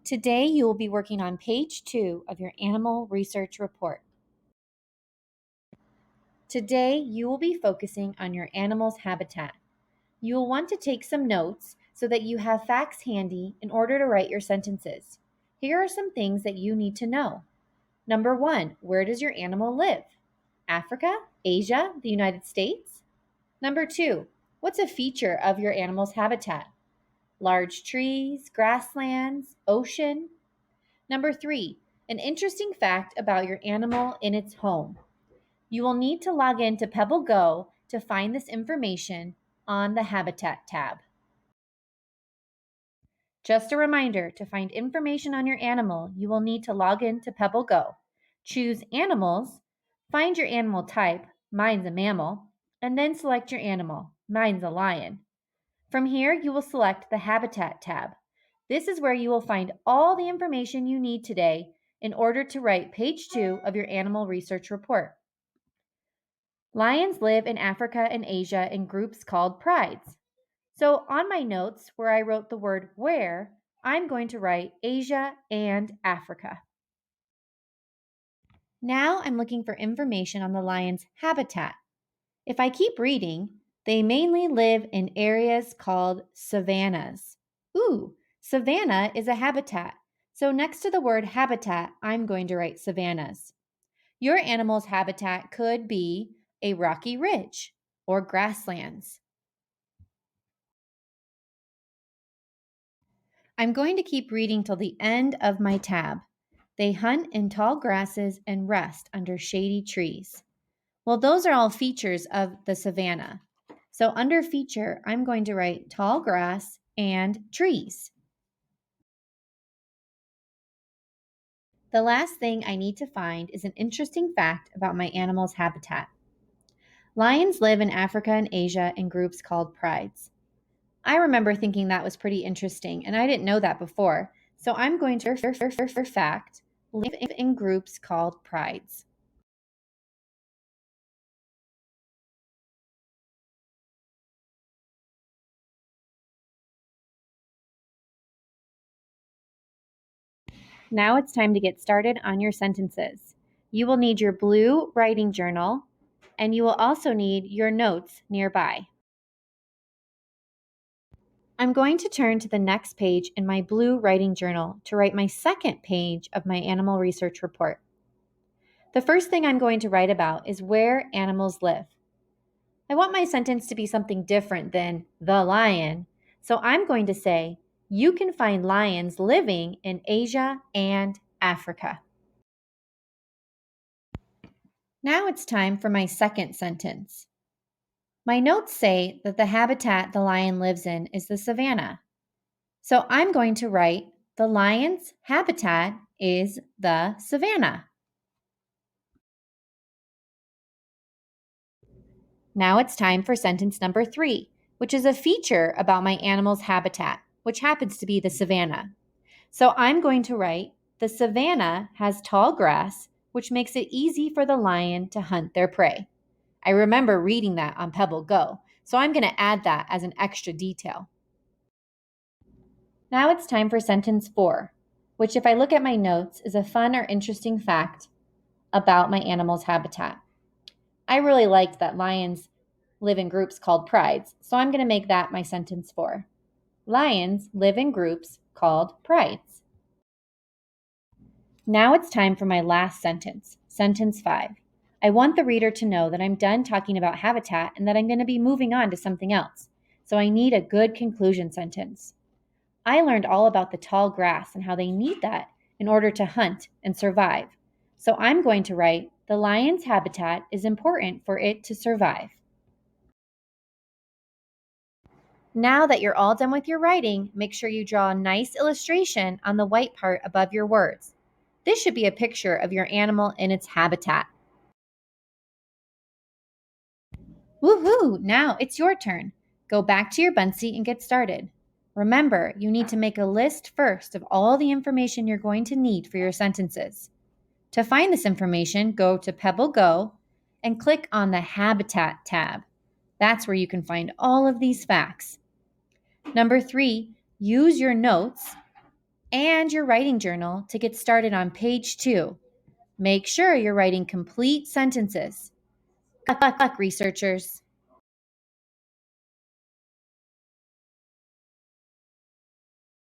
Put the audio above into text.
Today, you will be working on page 2 of your animal research report. Today, you will be focusing on your animal's habitat. You will want to take some notes so that you have facts handy in order to write your sentences. Here are some things that you need to know. Number 1, where does your animal live? Africa, Asia, the United States? Number 2, what's a feature of your animal's habitat? Large trees, grasslands, ocean? Number 3, an interesting fact about your animal in its home. You will need to log in to Pebble Go to find this information on the Habitat tab. Just a reminder, to find information on your animal, you will need to log in to Pebble Go. Choose Animals, find your animal type, mine's a mammal, and then select your animal, mine's a lion. From here, you will select the Habitat tab. This is where you will find all the information you need today in order to write page 2 of your animal research report. Lions live in Africa and Asia in groups called prides. So on my notes where I wrote the word where, I'm going to write Asia and Africa. Now I'm looking for information on the lion's habitat. If I keep reading, they mainly live in areas called savannas. Ooh, savanna is a habitat. So next to the word habitat, I'm going to write savannas. Your animal's habitat could be a rocky ridge or grasslands. I'm going to keep reading till the end of my tab. They hunt in tall grasses and rest under shady trees. Well, those are all features of the savanna. So under feature, I'm going to write tall grass and trees. The last thing I need to find is an interesting fact about my animal's habitat. Lions live in Africa and Asia in groups called prides. I remember thinking that was pretty interesting, and I didn't know that before. So I'm going to for fact live in groups called prides. Now it's time to get started on your sentences. You will need your blue writing journal, and you will also need your notes nearby. I'm going to turn to the next page in my blue writing journal to write my second page of my animal research report. The first thing I'm going to write about is where animals live. I want my sentence to be something different than the lion, so I'm going to say, you can find lions living in Asia and Africa. Now it's time for my second sentence. My notes say that the habitat the lion lives in is the savanna. So I'm going to write, the lion's habitat is the savanna. Now it's time for sentence number 3, which is a feature about my animal's habitat, which happens to be the savanna. So I'm going to write, the savanna has tall grass, which makes it easy for the lion to hunt their prey. I remember reading that on Pebble Go, so I'm going to add that as an extra detail. Now it's time for sentence 4, which, if I look at my notes, is a fun or interesting fact about my animal's habitat. I really liked that lions live in groups called prides, so I'm going to make that my sentence 4. Lions live in groups called prides. Now it's time for my last sentence, sentence 5. I want the reader to know that I'm done talking about habitat and that I'm going to be moving on to something else. So I need a good conclusion sentence. I learned all about the tall grass and how they need that in order to hunt and survive. So I'm going to write, the lion's habitat is important for it to survive. Now that you're all done with your writing, make sure you draw a nice illustration on the white part above your words. This should be a picture of your animal in its habitat. Woohoo! Now it's your turn. Go back to your Bunsie and get started. Remember, you need to make a list first of all the information you're going to need for your sentences. To find this information, go to Pebble Go and click on the Habitat tab. That's where you can find all of these facts. Number 3, use your notes and your writing journal to get started on page 2. Make sure you're writing complete sentences. Good luck, researchers.